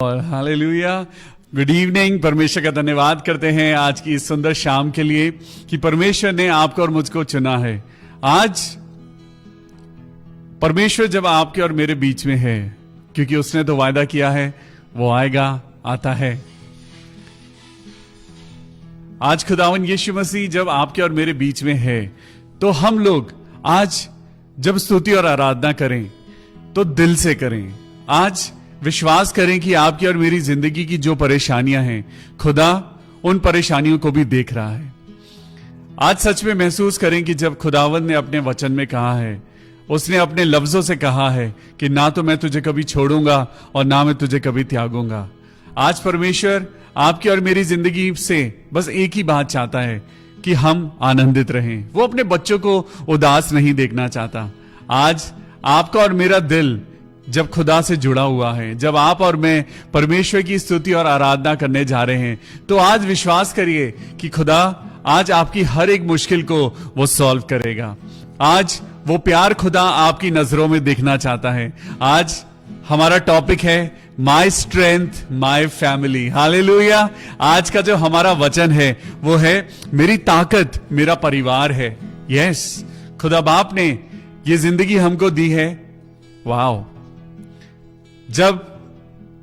और hallelujah. Good evening. परमेश्वर का धन्यवाद करते हैं आज की इस सुंदर शाम के लिए कि परमेश्वर ने आपको और मुझको चुना है। आज परमेश्वर जब आपके और मेरे बीच में है, क्योंकि उसने तो वायदा किया है वो आएगा, आता है। आज खुदावन यीशु मसीह जब आपके और मेरे बीच में है, तो हम लोग आज जब स्तुति और आराधना करें तो दिल से करें। आज विश्वास करें कि आपकी और मेरी जिंदगी की जो परेशानियां हैं, खुदा उन परेशानियों को भी देख रहा है। आज सच में महसूस करें कि जब खुदावंद ने अपने वचन में कहा है, उसने अपने लफ्जों से कहा है कि ना तो मैं तुझे कभी छोड़ूंगा और ना मैं तुझे कभी त्यागूंगा। आज परमेश्वर आपकी और मेरी जिंदगी से बस एक ही बात चाहता है कि हम आनंदित रहें। वो अपने बच्चों को उदास नहीं देखना चाहता। आज आपका और मेरा दिल जब खुदा से जुड़ा हुआ है, जब आप और मैं परमेश्वर की स्तुति और आराधना करने जा रहे हैं, तो आज विश्वास करिए कि खुदा आज आपकी हर एक मुश्किल को वो सॉल्व करेगा। आज वो प्यार खुदा आपकी नजरों में देखना चाहता है। आज हमारा टॉपिक है my strength my family. Hallelujah. आज का जो हमारा वचन है वो है मेरी ताकत मेरा परिवार है। यस, खुदा बाप ने ये जिंदगी हमको दी है। वाओ। जब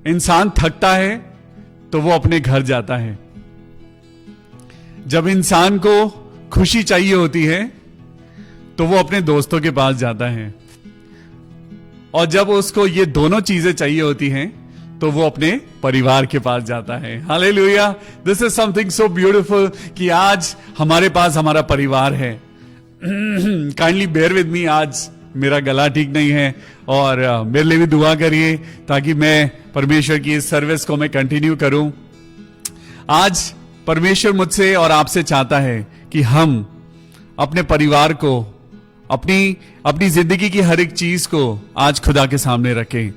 इंसान थकता है तो वो अपने घर जाता है। जब इंसान को खुशी चाहिए होती है तो वो अपने दोस्तों के पास जाता है, और जब उसको ये दोनों चीजें चाहिए होती हैं तो वो अपने परिवार के पास जाता है। Hallelujah. This is something so beautiful कि आज हमारे पास हमारा परिवार है। काइंडली बेयर विद मी, आज मेरा गला ठीक नहीं है और मेरे लिए भी दुआ करिए ताकि मैं परमेश्वर की इस सर्विस को मैं कंटिन्यू करूं। आज परमेश्वर मुझसे और आपसे चाहता है कि हम अपने परिवार को, अपनी जिंदगी की हर एक चीज को आज खुदा के सामने रखें।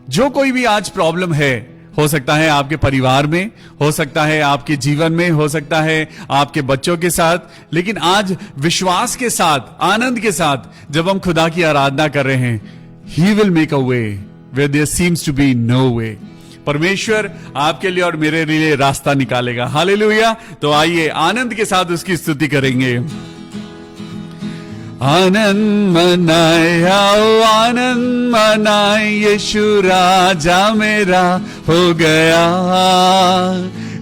जो कोई भी आज प्रॉब्लम है, हो सकता है आपके परिवार में, हो सकता है आपके जीवन में, हो सकता है आपके बच्चों के साथ, लेकिन आज विश्वास के साथ, आनंद के साथ जब हम खुदा की आराधना कर रहे हैं, he will make a way where there seems to be no way. परमेश्वर आपके लिए और मेरे लिए रास्ता निकालेगा। हालेलुया। तो आइए आनंद के साथ उसकी स्तुति करेंगे। आनंद मनाए, आओ आनंद मनाए, यीशु राजा मेरा हो गया।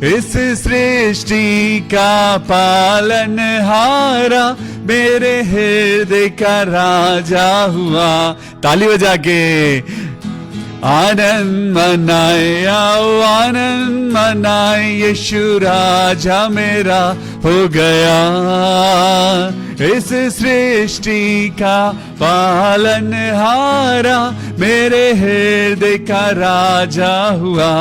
इस सृष्टि का पालनहारा मेरे हृदय का राजा हुआ। ताली बजा के आनंद मनाए, आओ आनंद मनाए, यीशु राजा मेरा हो गया। इस सृष्टि का पालनहारा मेरे हृदय का राजा हुआ।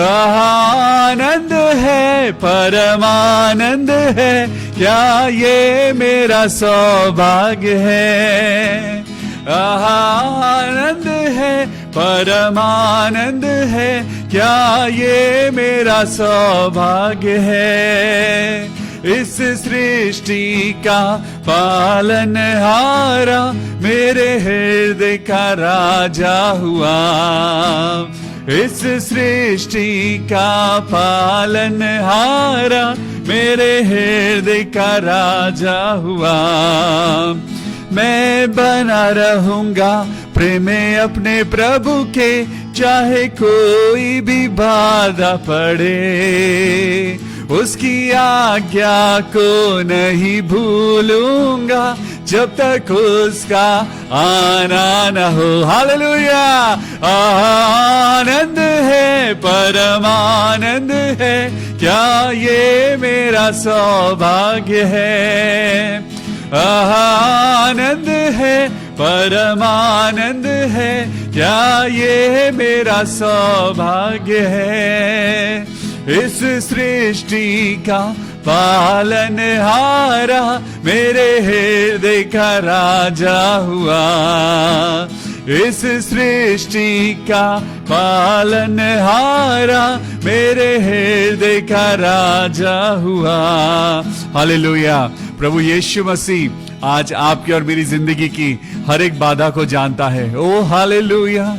आनंद है, परमानंद है, क्या ये मेरा सौभाग्य है। आनंद है, परमानंद है, क्या ये मेरा सौभाग्य है। इस सृष्टि का पालनहारा मेरे हृदय का राजा हुआ। इस सृष्टि का पालनहारा मेरे हृदय का राजा हुआ। मैं बना रहूंगा प्रेम में अपने प्रभु के, चाहे कोई भी बाधा पड़े। उसकी आज्ञा को नहीं भूलूंगा जब तक उसका आना न हो। हालेलुया। आनंद है, परमानंद है, क्या ये मेरा सौभाग्य है। आनंद है, परमानंद है, क्या ये मेरा सौभाग्य है। इस सृष्टि का पालनहारा मेरे हृदय का राजा हुआ। इस सृष्टि का पालनहारा मेरे हृदय का राजा हुआ। हालेलुया। प्रभु यीशु मसीह आज आपकी और मेरी जिंदगी की हर एक बाधा को जानता है। ओ हालेलुया।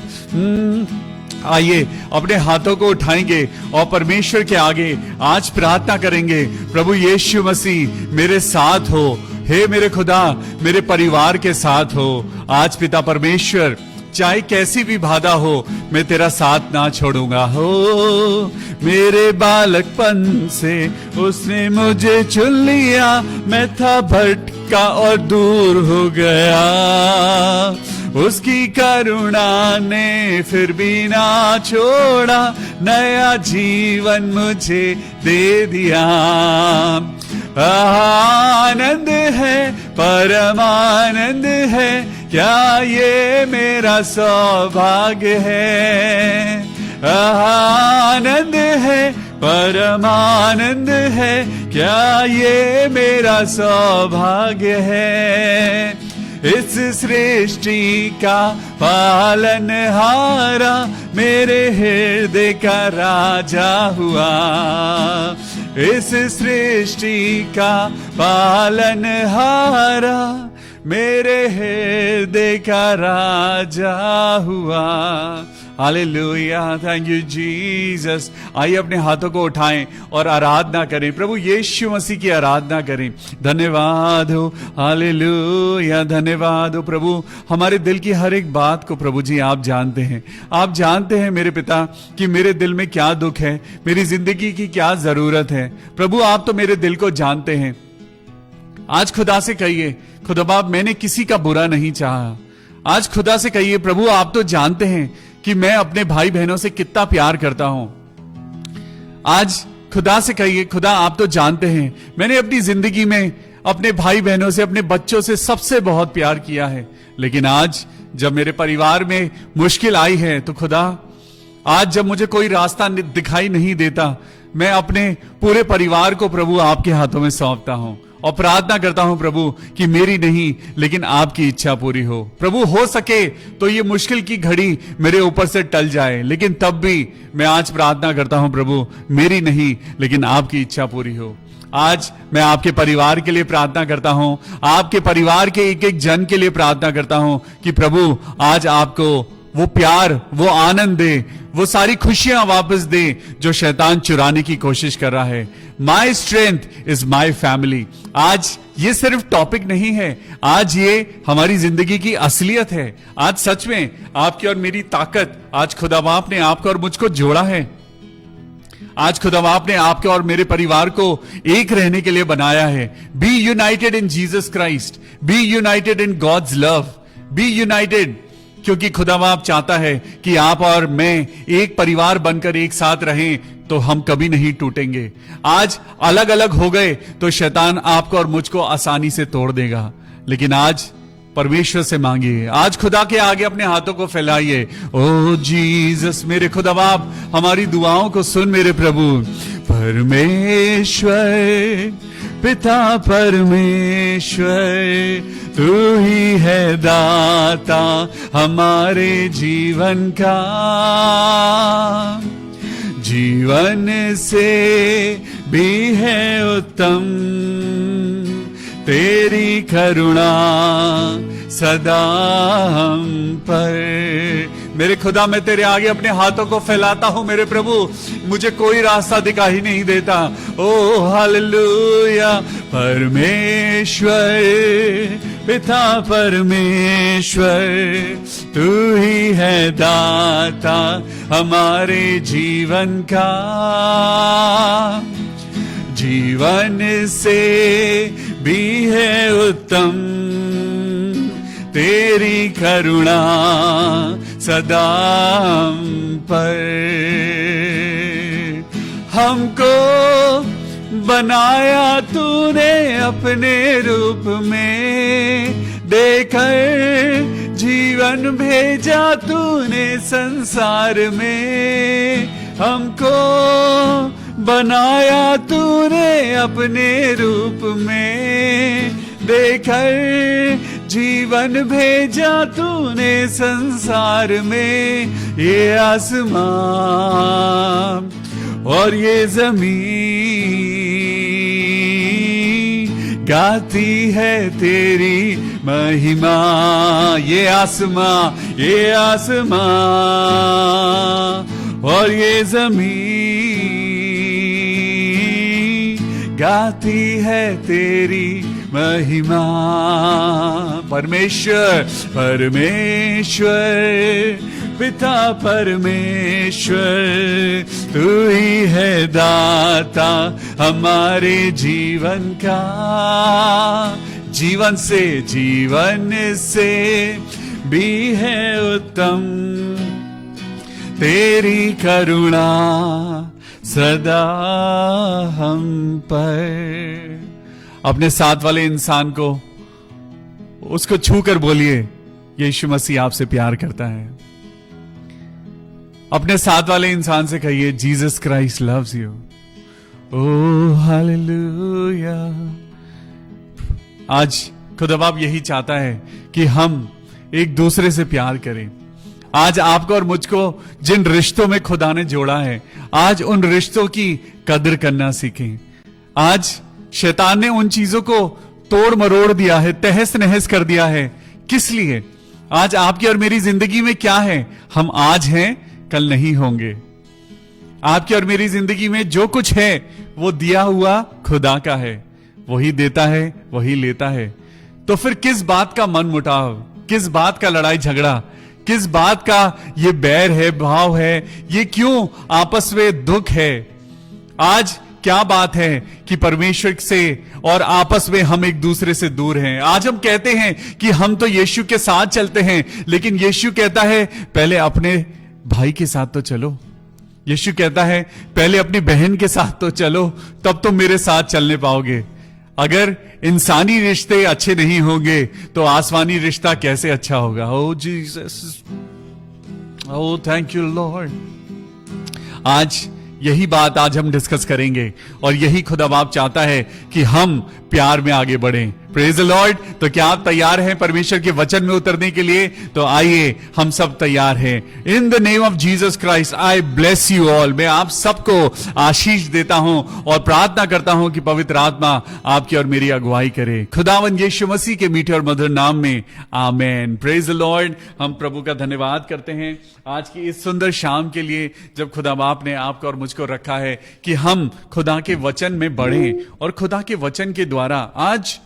आइए अपने हाथों को उठाएंगे और परमेश्वर के आगे आज प्रार्थना करेंगे, प्रभु यीशु मसीह मेरे साथ हो, हे मेरे खुदा मेरे परिवार के साथ हो। आज पिता परमेश्वर चाहे कैसी भी बाधा हो मैं तेरा साथ ना छोड़ूंगा। हो मेरे बालकपन से उसने मुझे चुन लिया, मैं था भटका और दूर हो गया, उसकी करुणा ने फिर भी ना छोड़ा, नया जीवन मुझे दे दिया। आनंद है परमानंद है, क्या ये मेरा सौभाग्य है। आनंद है परमानंद है, क्या ये मेरा सौभाग्य है। इस सृष्टि का पालनहारा मेरे हृदय का राजा हुआ, इस सृष्टि का पालनहारा मेरे हृदय का राजा हुआ। Hallelujah, thank you Jesus. आइए अपने हाथों को उठाएं और आराधना करें, प्रभु यीशु मसीह की आराधना करें। धन्यवाद हो, हालेलुया, धन्यवाद हो प्रभु। हमारे दिल की हर एक बात को प्रभु जी आप जानते हैं। आप जानते हैं मेरे पिता कि मेरे दिल में क्या दुख है, मेरी जिंदगी की क्या जरूरत है। प्रभु आप तो मेरे दिल को जानते हैं। आज खुदा से कहिए, खुदा बाप मैंने किसी का बुरा नहीं चाहा। आज खुदा से कहिए, प्रभु आप तो जानते हैं कि मैं अपने भाई बहनों से कितना प्यार करता हूं। आज खुदा से कहिए, खुदा आप तो जानते हैं मैंने अपनी जिंदगी में अपने भाई बहनों से, अपने बच्चों से सबसे बहुत प्यार किया है, लेकिन आज जब मेरे परिवार में मुश्किल आई है तो खुदा आज जब मुझे कोई रास्ता दिखाई नहीं देता, मैं अपने पूरे परिवार को प्रभु आपके हाथों में सौंपता हूं और प्रार्थना करता हूं प्रभु कि मेरी नहीं लेकिन आपकी इच्छा पूरी हो। प्रभु हो सके तो ये मुश्किल की घड़ी मेरे ऊपर से टल जाए, लेकिन तब भी मैं आज प्रार्थना करता हूं प्रभु मेरी नहीं लेकिन आपकी इच्छा पूरी हो। आज मैं आपके परिवार के लिए प्रार्थना करता हूं, आपके परिवार के एक एक जन के लिए प्रार्थना करता हूं कि प्रभु आज आपको वो प्यार, वो आनंद दे, वो सारी खुशियां वापस दे जो शैतान चुराने की कोशिश कर रहा है। My strength is my family. आज ये सिर्फ टॉपिक नहीं है, आज ये हमारी जिंदगी की असलियत है। आज सच में आपकी और मेरी ताकत, आज खुदा बाप ने आपको और मुझको जोड़ा है। आज खुदा बाप ने आपके और मेरे परिवार को एक रहने के लिए बनाया है। Be united in Jesus Christ, be united in God's love, be united, क्योंकि खुदा बाप चाहता है कि आप और मैं एक परिवार बनकर एक साथ रहें तो हम कभी नहीं टूटेंगे। आज अलग अलग हो गए तो शैतान आपको और मुझको आसानी से तोड़ देगा, लेकिन आज परमेश्वर से मांगिए, आज खुदा के आगे अपने हाथों को फैलाइए। ओ जीसस, मेरे खुदा बाप हमारी दुआओं को सुन मेरे प्रभु। परमेश्वर पिता परमेश्वर, तू ही है दाता हमारे जीवन का, जीवन से भी है उत्तम तेरी करुणा सदा हम पर। मेरे खुदा मैं तेरे आगे अपने हाथों को फैलाता हूं मेरे प्रभु, मुझे कोई रास्ता दिखाई नहीं देता। ओ हालेलुया, परमेश्वर पिता परमेश्वर, तू ही है दाता हमारे जीवन का, जीवन से भी है उत्तम तेरी करुणा सदा हम पर। हमको बनाया तूने अपने रूप में, देकर जीवन भेजा तूने संसार में। हमको बनाया तूने अपने रूप में, देकर जीवन भेजा तूने संसार में। ये आसमां और ये जमीन गाती है तेरी महिमा, ये आसमां और ये जमीन गाती है तेरी महिमा। परमेश्वर पिता परमेश्वर, तू ही है दाता हमारे जीवन का। जीवन से भी है उत्तम तेरी करुणा सदा हम पर। अपने साथ वाले इंसान को, उसको छू कर बोलिए, यीशु मसीह आपसे प्यार करता है। अपने साथ वाले इंसान से कहिए, Jesus Christ loves you. Oh hallelujah. आज खुदा बाप यही चाहता है कि हम एक दूसरे से प्यार करें। आज आपको और मुझको जिन रिश्तों में खुदा ने जोड़ा है, आज उन रिश्तों की कदर करना सीखें। आज शैतान ने उन चीजों को तोड़ मरोड़ दिया है, तहस नहस कर दिया है। किस लिए? आज आपकी और मेरी जिंदगी में क्या है? हम आज हैं, कल नहीं होंगे। आपकी और मेरी जिंदगी में जो कुछ है वो दिया हुआ खुदा का है। वही देता है, वही लेता है। तो फिर किस बात का मन मुटाव, किस बात का लड़ाई झगड़ा, किस बात का ये बैर है, भाव है, ये क्यों आपस में दुख है? आज क्या बात है कि परमेश्वर से और आपस में हम एक दूसरे से दूर हैं। आज हम कहते हैं कि हम तो यीशु के साथ चलते हैं, लेकिन यीशु कहता है पहले अपने भाई के साथ तो चलो। यीशु कहता है पहले अपनी बहन के साथ तो चलो, तब तो मेरे साथ चलने पाओगे। अगर इंसानी रिश्ते अच्छे नहीं होंगे तो आसमानी रिश्ता कैसे अच्छा होगा? Oh Jesus, oh thank you Lord. आज यही बात आज हम डिस्कस करेंगे और यही खुदा बाप चाहता है कि हम प्यार में आगे बढ़ें। Praise the Lord. तो क्या आप तैयार हैं परमेश्वर के वचन में उतरने के लिए? तो आइए, हम सब तैयार हैं। In the name of Jesus Christ I bless you all. मैं आप सबको आशीष देता हूं और प्रार्थना करता हूं कि पवित्र आत्मा आपकी और मेरी अगुवाई करे। खुदावन यीशु मसीह के मीठे और मधुर नाम में आमेन। Praise the Lord. हम प्रभु का धन्यवाद करते हैं आज की इस सुंदर शाम के लिए, जब खुदा बाप ने आपको और मुझको रखा है कि हम खुदा के वचन में बढ़ें और खुदा के वचन के द्वारा आज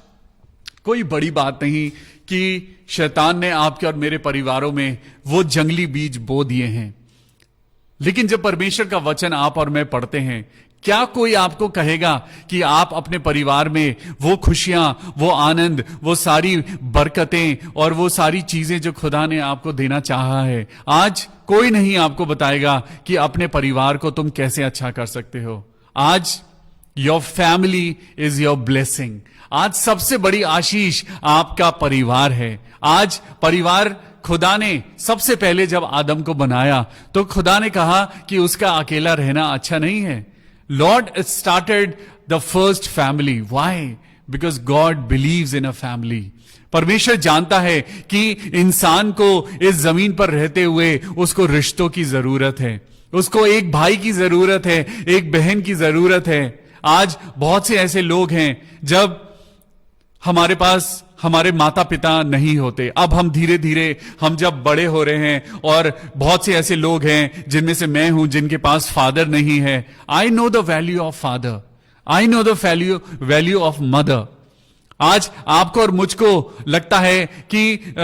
कोई बड़ी बात नहीं कि शैतान ने आपके और मेरे परिवारों में वो जंगली बीज बो दिए हैं, लेकिन जब परमेश्वर का वचन आप और मैं पढ़ते हैं, क्या कोई आपको कहेगा कि आप अपने परिवार में वो खुशियां, वो आनंद, वो सारी बरकतें और वो सारी चीजें जो खुदा ने आपको देना चाहा है, आज कोई नहीं आपको बताएगा कि अपने परिवार को तुम कैसे अच्छा कर सकते हो। आज your family is your blessing. आज सबसे बड़ी आशीष आपका परिवार है। आज परिवार, खुदा ने सबसे पहले जब आदम को बनाया तो खुदा ने कहा कि उसका अकेला रहना अच्छा नहीं है। Lord started the first family. Why? Because God believes in a family. परमेश्वर जानता है कि इंसान को इस जमीन पर रहते हुए उसको रिश्तों की जरूरत है, उसको एक भाई की जरूरत है, एक बहन की जरूरत है। आज बहुत से ऐसे लोग हैं, जब हमारे पास हमारे माता पिता नहीं होते, अब हम धीरे धीरे हम जब बड़े हो रहे हैं और बहुत से ऐसे लोग हैं जिनमें से मैं हूं जिनके पास फादर नहीं है। I know the value of father, I know the value of mother. आज आपको और मुझको लगता है कि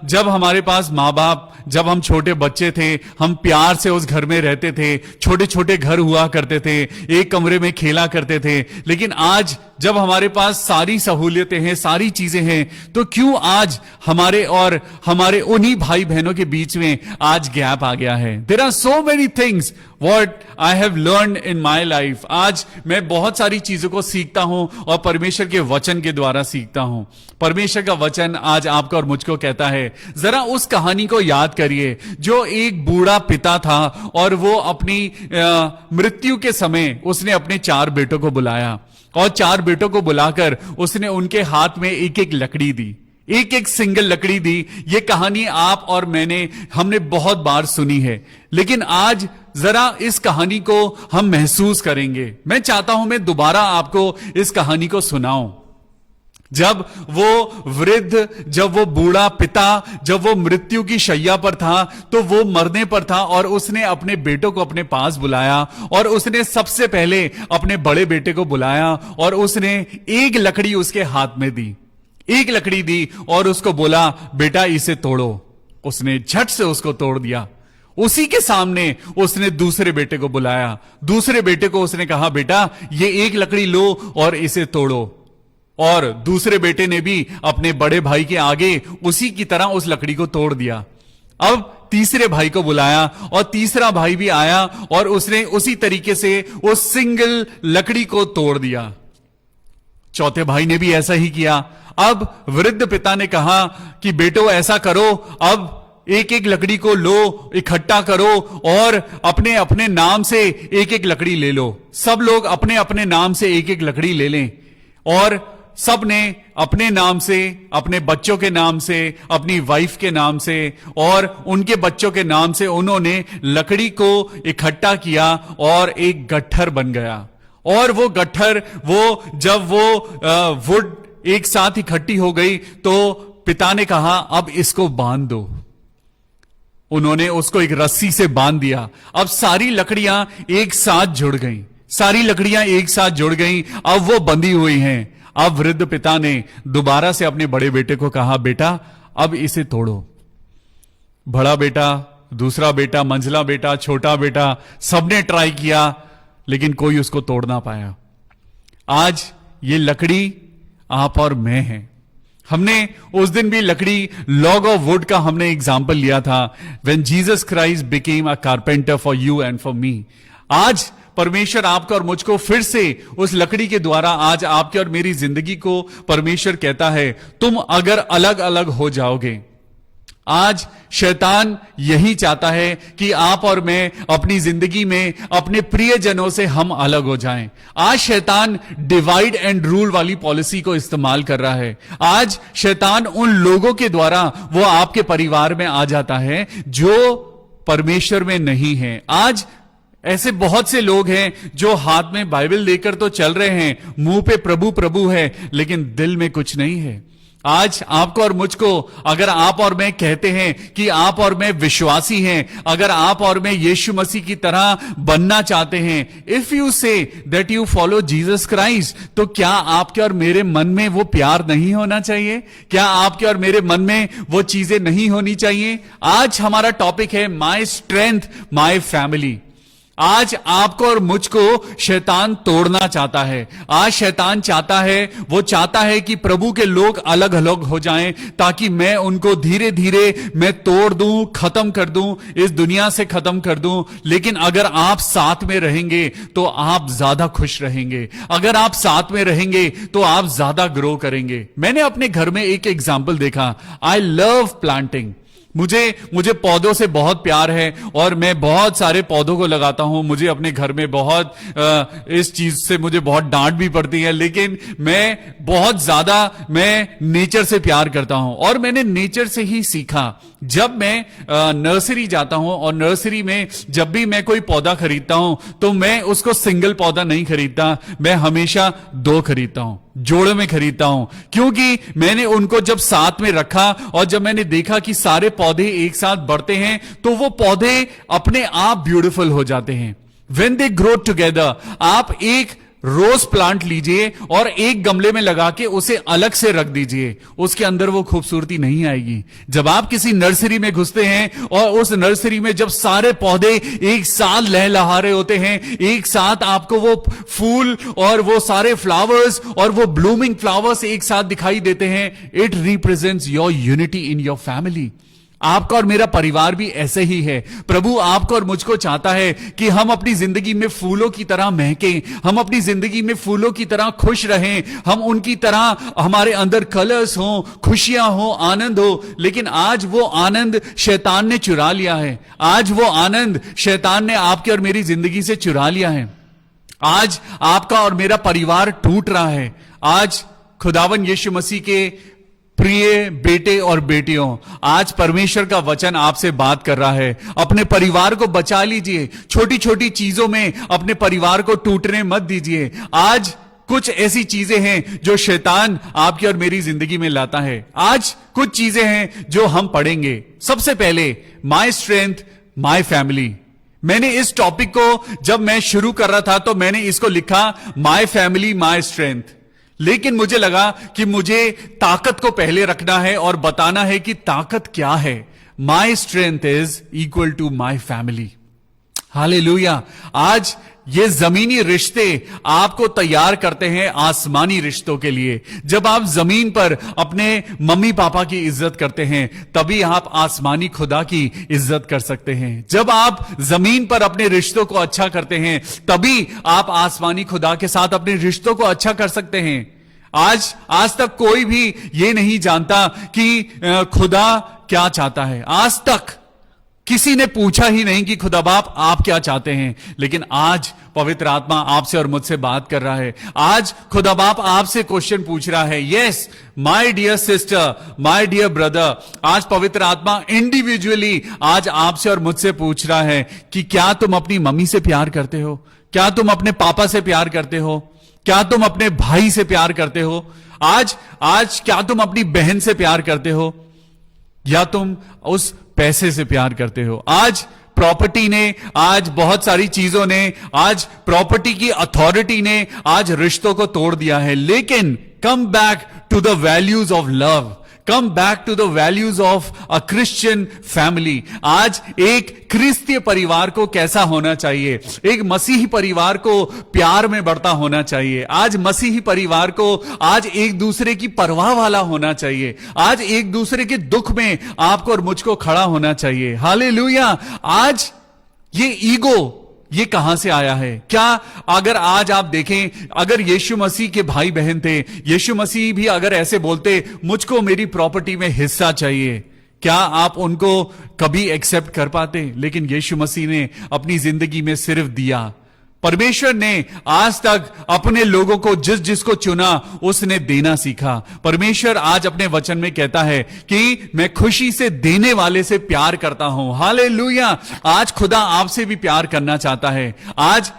जब हमारे पास माँ बाप, जब हम छोटे बच्चे थे, हम प्यार से उस घर में रहते थे, छोटे छोटे घर हुआ करते थे, एक कमरे में खेला करते थे। लेकिन आज जब हमारे पास सारी सहूलियतें हैं, सारी चीजें हैं, तो क्यों आज हमारे और हमारे उन्हीं भाई बहनों के बीच में आज गैप आ गया है? There are so many things what I have learned in my life. आज मैं बहुत सारी चीजों को सीखता हूं और परमेश्वर के वचन के द्वारा सीखता हूं। परमेश्वर का वचन आज आपको और मुझको कहता है, जरा उस कहानी को याद करिए जो एक बूढ़ा पिता था और वो अपनी मृत्यु के समय उसने अपने 4 बेटों को बुलाया और 4 बेटों को बुलाकर उसने उनके हाथ में एक एक लकड़ी दी, एक एक सिंगल लकड़ी दी। ये कहानी आप और हमने बहुत बार सुनी है, लेकिन आज जरा इस कहानी को हम महसूस करेंगे। मैं चाहता हूं मैं दोबारा आपको इस कहानी को सुनाऊं। जब वो वृद्ध, जब वो बूढ़ा पिता, जब वो मृत्यु की शैया पर था, तो वो मरने पर था और उसने अपने बेटों को अपने पास बुलाया और उसने सबसे पहले अपने बड़े बेटे को बुलाया और उसने एक लकड़ी उसके हाथ में दी, एक लकड़ी दी और उसको बोला, बेटा इसे तोड़ो। उसने झट से उसको तोड़ दिया। उसी के सामने उसने दूसरे बेटे को बुलाया, दूसरे बेटे को उसने कहा, बेटा ये एक लकड़ी लो और इसे तोड़ो। और दूसरे बेटे ने भी अपने बड़े भाई के आगे उसी की तरह उस लकड़ी को तोड़ दिया। अब तीसरे भाई को बुलाया और तीसरा भाई भी आया और उसने उसी तरीके से उस सिंगल लकड़ी को तोड़ दिया। चौथे भाई ने भी ऐसा ही किया। अब वृद्ध पिता ने कहा कि बेटो ऐसा करो, अब एक एक लकड़ी को लो, इकट्ठा करो और अपने अपने नाम से एक एक लकड़ी ले लो। सब लोग अपने अपने नाम से एक एक लकड़ी ले लें और सब ने अपने नाम से, अपने बच्चों के नाम से, अपनी वाइफ के नाम से और उनके बच्चों के नाम से उन्होंने लकड़ी को इकट्ठा किया और एक गट्ठर बन गया। और वो गट्ठर, वो जब वो वुड एक साथ इकट्ठी हो गई तो पिता ने कहा, अब इसको बांध दो। उन्होंने उसको एक रस्सी से बांध दिया। अब सारी लकड़ियां एक साथ जुड़ गईं, सारी लकड़ियां एक साथ जुड़ गईं, अब वो बंधी हुई हैं। अब वृद्ध पिता ने दोबारा से अपने बड़े बेटे को कहा, बेटा अब इसे तोड़ो। बड़ा बेटा, दूसरा बेटा, मंझला बेटा, छोटा बेटा, सबने ट्राई किया लेकिन कोई उसको तोड़ ना पाया। आज ये लकड़ी आप और मैं हैं। हमने उस दिन भी लकड़ी, लॉग ऑफ वुड का हमने एग्जाम्पल लिया था, when Jesus Christ became a carpenter for you and for me. आज परमेश्वर आपको और मुझको फिर से उस लकड़ी के द्वारा आज आपके और मेरी जिंदगी को परमेश्वर कहता है, तुम अगर अलग अलग हो जाओगे। आज शैतान यही चाहता है कि आप और मैं अपनी जिंदगी में अपने प्रियजनों से हम अलग हो जाएं। आज शैतान डिवाइड एंड रूल वाली पॉलिसी को इस्तेमाल कर रहा है। आज शैतान उन लोगों के द्वारा वो आपके परिवार में आ जाता है जो परमेश्वर में नहीं है। आज ऐसे बहुत से लोग हैं जो हाथ में बाइबल लेकर तो चल रहे हैं, मुंह पे प्रभु प्रभु है, लेकिन दिल में कुछ नहीं है। आज आपको और मुझको, अगर आप और मैं कहते हैं कि आप और मैं विश्वासी हैं, अगर आप और मैं यीशु मसीह की तरह बनना चाहते हैं, if you say that you follow Jesus Christ, तो क्या आपके और मेरे मन में वो प्यार नहीं होना चाहिए? क्या आपके और मेरे मन में वो चीजें नहीं होनी चाहिए? आज हमारा टॉपिक है माई स्ट्रेंथ माई फैमिली। आज आपको और मुझको शैतान तोड़ना चाहता है। आज शैतान चाहता है, वो चाहता है कि प्रभु के लोग अलग अलग हो जाएं, ताकि मैं उनको धीरे धीरे मैं तोड़ दूं, खत्म कर दूं, इस दुनिया से खत्म कर दूं। लेकिन अगर आप साथ में रहेंगे तो आप ज्यादा खुश रहेंगे। अगर आप साथ में रहेंगे तो आप ज्यादा ग्रो करेंगे। मैंने अपने घर में एक एग्जाम्पल देखा। I love planting. मुझे पौधों से बहुत प्यार है और मैं बहुत सारे पौधों को लगाता हूं। मुझे अपने घर में बहुत इस चीज से मुझे बहुत डांट भी पड़ती है, लेकिन मैं बहुत ज्यादा नेचर से प्यार करता हूं और मैंने नेचर से ही सीखा। जब मैं नर्सरी जाता हूं और नर्सरी में जब भी मैं कोई पौधा खरीदता हूं तो मैं उसको सिंगल पौधा नहीं खरीदता, मैं हमेशा दो खरीदता हूं, जोड़े में खरीदता हूं। क्योंकि मैंने उनको जब साथ में रखा और जब मैंने देखा कि सारे पौधे एक साथ बढ़ते हैं तो वो पौधे अपने आप ब्यूटीफुल हो जाते हैं। When they grow together. आप एक रोज प्लांट लीजिए और एक गमले में लगा के उसे अलग से रख दीजिए, उसके अंदर वो खूबसूरती नहीं आएगी। जब आप किसी नर्सरी में घुसते हैं और उस नर्सरी में जब सारे पौधे एक साथ लहलहा रहे होते हैं, एक साथ आपको वो फूल और वो सारे फ्लावर्स और वो ब्लूमिंग फ्लावर्स एक साथ दिखाई देते हैं, it represents your unity in your family. आपका और मेरा परिवार भी ऐसे ही है। प्रभु आपको और मुझको चाहता है कि हम अपनी जिंदगी में फूलों की तरह महकें, हम अपनी जिंदगी में फूलों की तरह खुश रहें, हम उनकी तरह, हमारे अंदर कलर्स हो, खुशियां हो, आनंद हो। लेकिन आज वो आनंद शैतान ने चुरा लिया है। आज वो आनंद शैतान ने आपके और मेरी जिंदगी से चुरा लिया है। आज आपका और मेरा परिवार टूट रहा है। आज खुदावन यीशु मसीह के प्रिय बेटे और बेटियों, आज परमेश्वर का वचन आपसे बात कर रहा है। अपने परिवार को बचा लीजिए, छोटी छोटी चीजों में अपने परिवार को टूटने मत दीजिए। आज कुछ ऐसी चीजें हैं जो शैतान आपकी और मेरी जिंदगी में लाता है। आज कुछ चीजें हैं जो हम पढ़ेंगे। सबसे पहले माय स्ट्रेंथ माय फैमिली। मैंने इस टॉपिक को जब मैं शुरू कर रहा था तो मैंने इसको लिखा माय फैमिली माय स्ट्रेंथ, लेकिन मुझे लगा कि मुझे ताकत को पहले रखना है और बताना है कि ताकत क्या है। My strength is equal to my family. Hallelujah. आज ये जमीनी रिश्ते आपको तैयार करते हैं आसमानी रिश्तों के लिए। जब आप जमीन पर अपने मम्मी पापा की इज्जत करते हैं तभी आप आसमानी खुदा की इज्जत कर सकते हैं। जब आप जमीन पर अपने रिश्तों को अच्छा करते हैं तभी आप आसमानी खुदा के साथ अपने रिश्तों को अच्छा कर सकते हैं। आज तक कोई भी ये नहीं जानता कि खुदा क्या चाहता है। आज तक किसी ने पूछा ही नहीं कि खुदा बाप आप क्या चाहते हैं, लेकिन आज पवित्र आत्मा आपसे और मुझसे बात कर रहा है। आज खुदा बाप आपसे क्वेश्चन पूछ रहा है। Yes my dear sister, my dear brother, आज पवित्र आत्मा इंडिविजुअली आज आपसे और मुझसे पूछ रहा है कि क्या तुम अपनी मम्मी से प्यार करते हो? क्या तुम अपने पापा से प्यार करते हो? क्या तुम अपने भाई से प्यार करते हो? आज क्या तुम अपनी बहन से प्यार करते हो, या तुम उस पैसे से प्यार करते हो? आज प्रॉपर्टी ने, आज बहुत सारी चीजों ने, आज प्रॉपर्टी की अथॉरिटी ने आज रिश्तों को तोड़ दिया है। लेकिन come back to the values of love, come back to the values of a Christian family. आज एक क्रिस्तीय परिवार को कैसा होना चाहिए? एक मसीही परिवार को प्यार में बढ़ता होना चाहिए। आज मसीही परिवार को आज एक दूसरे की परवाह वाला होना चाहिए। आज एक दूसरे के दुख में आपको और मुझको खड़ा होना चाहिए। हालेलुया। आज ये ईगो ये कहां से आया है? क्या अगर आज आप देखें, अगर यीशु मसीह के भाई बहन थे, यीशु मसीह भी अगर ऐसे बोलते मुझको मेरी प्रॉपर्टी में हिस्सा चाहिए, क्या आप उनको कभी एक्सेप्ट कर पाते? लेकिन यीशु मसीह ने अपनी जिंदगी में सिर्फ दिया। परमेश्वर ने आज तक अपने लोगों को जिस जिसको चुना उसने देना सीखा। परमेश्वर आज अपने वचन में कहता है कि मैं खुशी से देने वाले से प्यार करता हूं। हालेलुया। आज खुदा आपसे भी प्यार करना चाहता है। आज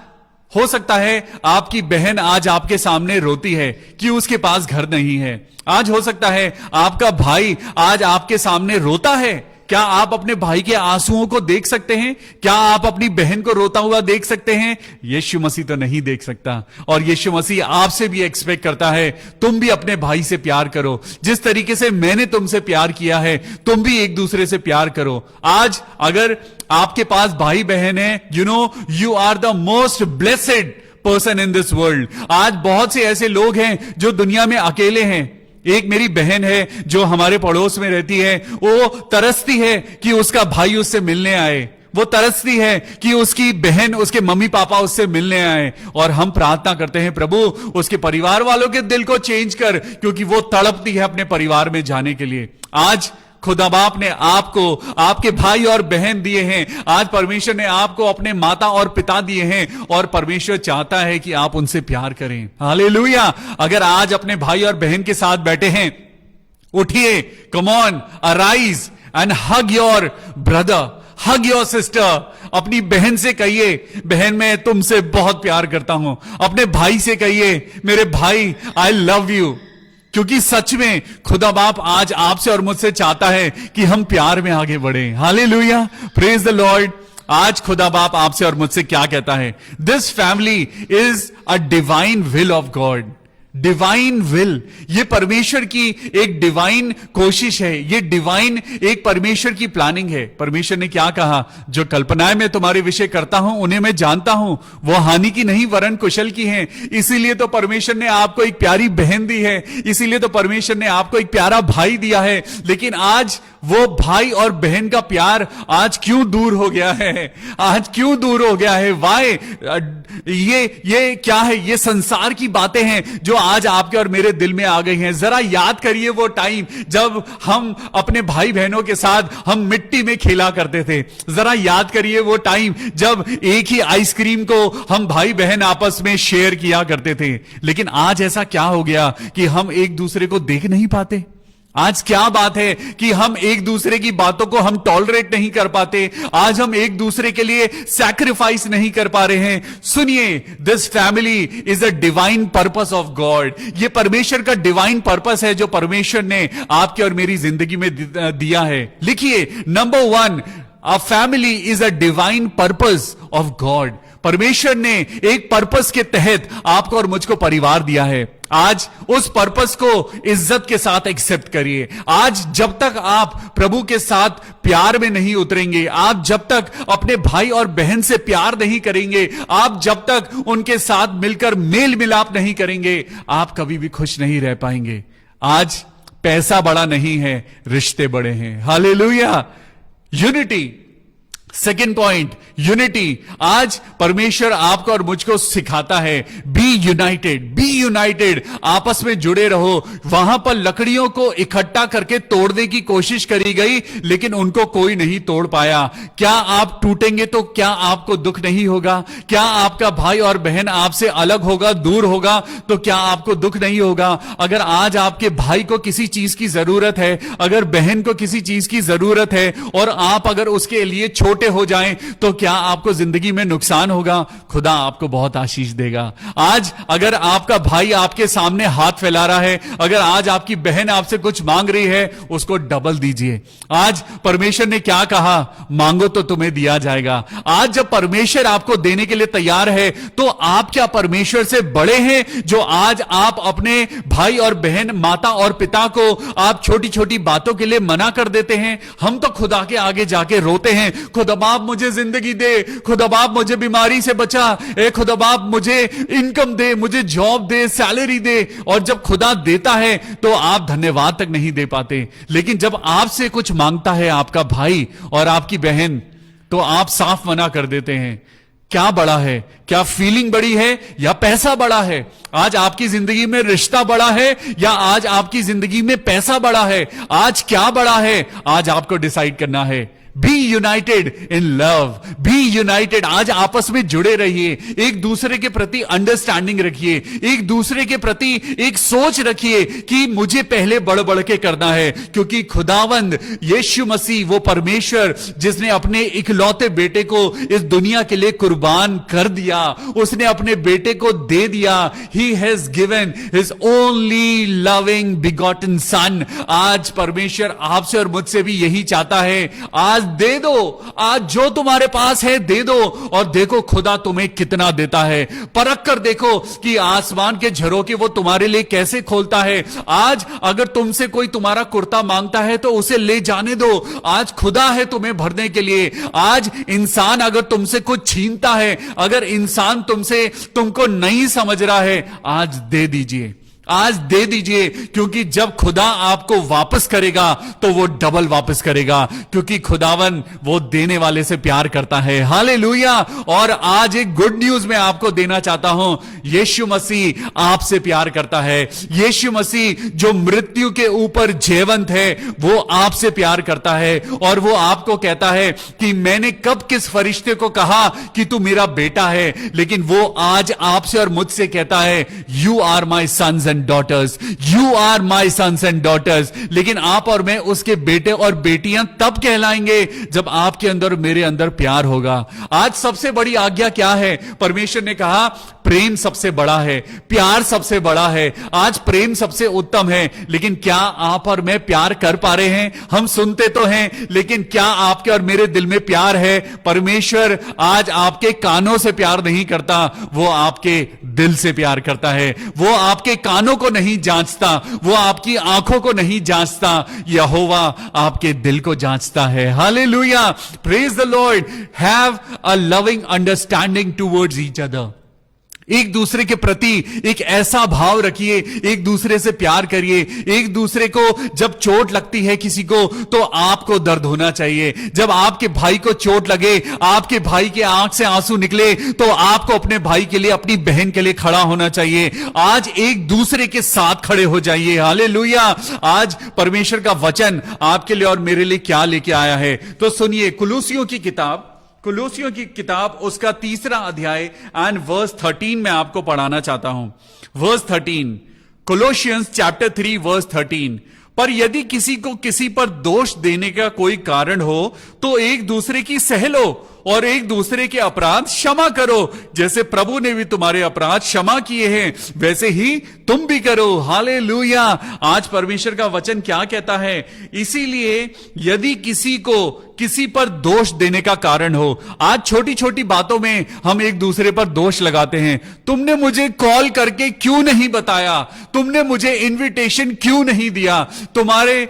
हो सकता है आपकी बहन आज आपके सामने रोती है कि उसके पास घर नहीं है। आज हो सकता है आपका भाई आज आपके सामने रोता है। क्या आप अपने भाई के आंसुओं को देख सकते हैं? क्या आप अपनी बहन को रोता हुआ देख सकते हैं? यीशु मसीह तो नहीं देख सकता। और यीशु मसीह आपसे भी एक्सपेक्ट करता है तुम भी अपने भाई से प्यार करो। जिस तरीके से मैंने तुमसे प्यार किया है तुम भी एक दूसरे से प्यार करो। आज अगर आपके पास भाई बहन है, you are the most blessed person in this world. आज बहुत से ऐसे लोग हैं जो दुनिया में अकेले हैं। एक मेरी बहन है जो हमारे पड़ोस में रहती है, वो तरसती है कि उसका भाई उससे मिलने आए। वो तरसती है कि उसकी बहन, उसके मम्मी पापा उससे मिलने आए। और हम प्रार्थना करते हैं प्रभु उसके परिवार वालों के दिल को चेंज कर, क्योंकि वो तड़पती है अपने परिवार में जाने के लिए। आज खुदा बाप ने आपको आपके भाई और बहन दिए हैं। आज परमेश्वर ने आपको अपने माता और पिता दिए हैं और परमेश्वर चाहता है कि आप उनसे प्यार करें। हालेलुया। अगर आज अपने भाई और बहन के साथ बैठे हैं, उठिए, come on, arise and hug your brother, hug your sister. अपनी बहन से कहिए, बहन मैं तुमसे बहुत प्यार करता हूं। अपने भाई से कहिए, मेरे भाई आई लव यू। क्योंकि सच में खुदा बाप आज आपसे और मुझसे चाहता है कि हम प्यार में आगे बढ़े। Hallelujah, praise the Lord. आज खुदा बाप आपसे और मुझसे क्या कहता है? This family is a divine will of God. Divine will, ये परमेश्वर की एक डिवाइन कोशिश है। ये डिवाइन एक परमेश्वर की प्लानिंग है। परमेश्वर ने क्या कहा? जो कल्पनाएं मैं तुम्हारे विषय करता हूं उन्हें मैं जानता हूं, वो हानि की नहीं वरन कुशल की हैं। इसीलिए तो परमेश्वर ने आपको एक प्यारी बहन दी है। इसीलिए तो परमेश्वर ने आपको एक प्यारा भाई दिया है। लेकिन आज वो भाई और बहन का प्यार आज क्यों दूर हो गया है? आज क्यों दूर हो गया है? वाई? ये क्या है? ये संसार की बातें हैं जो आज आपके और मेरे दिल में आ गई हैं। जरा याद करिए वो टाइम जब हम अपने भाई बहनों के साथ हम मिट्टी में खेला करते थे। जरा याद करिए वो टाइम जब एक ही आइसक्रीम को हम भाई बहन आपस में शेयर किया करते थे। लेकिन आज ऐसा क्या हो गया कि हम एक दूसरे को देख नहीं पाते? आज क्या बात है कि हम एक दूसरे की बातों को हम टॉलरेट नहीं कर पाते, आज हम एक दूसरे के लिए सैक्रिफाइस नहीं कर पा रहे हैं। सुनिए, this family is a divine purpose of God. ये परमेश्वर का डिवाइन पर्पस है जो परमेश्वर ने आपके और मेरी जिंदगी में दिया है। लिखिए, number 1, a family is a divine purpose of God. परमेश्वर ने एक पर्पस के तहत आपको और मुझको परिवार दिया है। आज उस पर्पस को इज्जत के साथ एक्सेप्ट करिए। आज जब तक आप प्रभु के साथ प्यार में नहीं उतरेंगे, आप जब तक अपने भाई और बहन से प्यार नहीं करेंगे, आप जब तक उनके साथ मिलकर मेल मिलाप नहीं करेंगे, आप कभी भी खुश नहीं रह पाएंगे। आज पैसा बड़ा नहीं है, रिश्ते बड़े हैं। Hallelujah. Unity, second point, unity. आज परमेश्वर आपको और मुझको सिखाता है, बी यूनाइटेड, बी यूनाइटेड। आपस में जुड़े रहो। वहां पर लकड़ियों को इकट्ठा करके तोड़ने की कोशिश करी गई, लेकिन उनको कोई नहीं तोड़ पाया। क्या आप टूटेंगे तो क्या आपको दुख नहीं होगा? क्या आपका भाई और बहन आपसे अलग होगा, दूर होगा, तो क्या आपको दुख नहीं होगा? अगर आज आपके भाई को किसी चीज की जरूरत है, अगर बहन को किसी चीज की जरूरत है, और आप अगर उसके लिए छोटे हो जाएं, तो क्या आपको जिंदगी में नुकसान होगा? खुदा आपको बहुत आशीष देगा। आज अगर आपका भाई आपके सामने हाथ फैला रहा है, अगर आज आपकी बहन आपसे कुछ मांग रही है, उसको डबल दीजिए। आज परमेश्वर ने क्या कहा? मांगो तो तुम्हें दिया जाएगा। आज जब परमेश्वर आपको देने के लिए तैयार है, तो आप क्या परमेश्वर से बड़े हैं, जो आज आप अपने भाई और बहन, माता और पिता को आप छोटी छोटी बातों के लिए मना कर देते हैं? हम तो खुदा के आगे जाके रोते हैं, खुदा बाप मुझे जिंदगी दे, खुदा बाप मुझे बीमारी से बचा, ए खुदा बाप मुझे इनकम दे, मुझे जॉब दे, सैलरी दे। और जब खुदा देता है तो आप धन्यवाद तक नहीं दे पाते। लेकिन जब आपसे कुछ मांगता है आपका भाई और आपकी बहन, तो आप साफ मना कर देते हैं। क्या बड़ा है? क्या फीलिंग बड़ी है या पैसा बड़ा है? आज आपकी जिंदगी में रिश्ता बड़ा है या आज आपकी जिंदगी में पैसा बड़ा है? आज क्या बड़ा है? आज आपको डिसाइड करना है। Be united in love, be united. आज आपस में जुड़े रहिए, एक दूसरे के प्रति अंडरस्टैंडिंग रखिए, एक दूसरे के प्रति एक सोच रखिए कि मुझे पहले बढ़ बढ़ के करना है, क्योंकि खुदावंद यीशु मसीह, वो परमेश्वर जिसने अपने इकलौते बेटे को इस दुनिया के लिए कुर्बान कर दिया, उसने अपने बेटे को दे दिया। He has given his only loving begotten son। आज परमेश्वर आपसे और मुझसे भी यही चाहता है। आज दे दो, आज जो तुम्हारे पास है दे दो, और देखो खुदा तुम्हें कितना देता है। परख कर देखो कि आसमान के झरोखे वो तुम्हारे लिए कैसे खोलता है। आज अगर तुमसे कोई तुम्हारा कुर्ता मांगता है तो उसे ले जाने दो। आज खुदा है तुम्हें भरने के लिए। आज इंसान अगर तुमसे कुछ छीनता है, अगर इंसान तुमको नहीं समझ रहा है, आज दे दीजिए, आज दे दीजिए, क्योंकि जब खुदा आपको वापस करेगा तो वो डबल वापस करेगा, क्योंकि खुदावन वो देने वाले से प्यार करता है। हालेलुया। और आज एक गुड न्यूज मैं आपको देना चाहता हूं, यीशु मसीह आपसे प्यार करता है। यीशु मसीह जो मृत्यु के ऊपर जयवंत है, वो आपसे प्यार करता है, और वो आपको कहता है कि मैंने कब किस फरिश्ते को कहा कि तू मेरा बेटा है, लेकिन वो आज आपसे और मुझसे कहता है, you are my sons and daughters, you are my sons and daughters. लेकिन आप और मैं उसके बेटे और बेटियां तब कहलाएंगे जब आपके अंदर मेरे अंदर प्यार होगा। आज सबसे बड़ी आज्ञा क्या है? परमेश्वर ने कहा प्रेम सबसे बड़ा है, प्यार सबसे बड़ा है। आज प्रेम सबसे उत्तम है, लेकिन क्या आप और मैं प्यार कर पा रहे हैं? हम सुनते तो हैं, लेकिन क्या आपके और मेरे दिल में प्यार है? परमेश्वर आज आपके कानों से प्यार नहीं करता, वो आपके दिल से प्यार करता है। वो आपके कानों को नहीं जांचता, वो आपकी आंखों को नहीं जांचता, यहोवा आपके दिल को जांचता है। Hallelujah, praise the Lord. Have a loving understanding towards each other. एक दूसरे के प्रति एक ऐसा भाव रखिए, एक दूसरे से प्यार करिए। एक दूसरे को जब चोट लगती है किसी को, तो आपको दर्द होना चाहिए। जब आपके भाई को चोट लगे, आपके भाई के आंख से आंसू निकले, तो आपको अपने भाई के लिए, अपनी बहन के लिए खड़ा होना चाहिए। आज एक दूसरे के साथ खड़े हो जाइए। हालेलुया। आज परमेश्वर का वचन आपके लिए और मेरे लिए क्या लेके आया है, तो सुनिए। कुलूसियों की किताब उसका 3 अध्याय एंड वर्स 13 में आपको पढ़ाना चाहता हूं। Verse 13, Colossians chapter 3 verse 13। पर यदि किसी को किसी पर दोष देने का कोई कारण हो तो एक दूसरे की सह लो और एक दूसरे के अपराध क्षमा करो। जैसे प्रभु ने भी तुम्हारे अपराध क्षमा किए हैं वैसे ही तुम भी करो। हालेलुया। आज परमेश्वर का वचन क्या कहता है? इसीलिए यदि किसी को किसी पर दोष देने का कारण हो, आज छोटी छोटी बातों में हम एक दूसरे पर दोष लगाते हैं। तुमने मुझे कॉल करके क्यों नहीं बताया? तुमने मुझे इनविटेशन क्यों नहीं दिया? तुम्हारे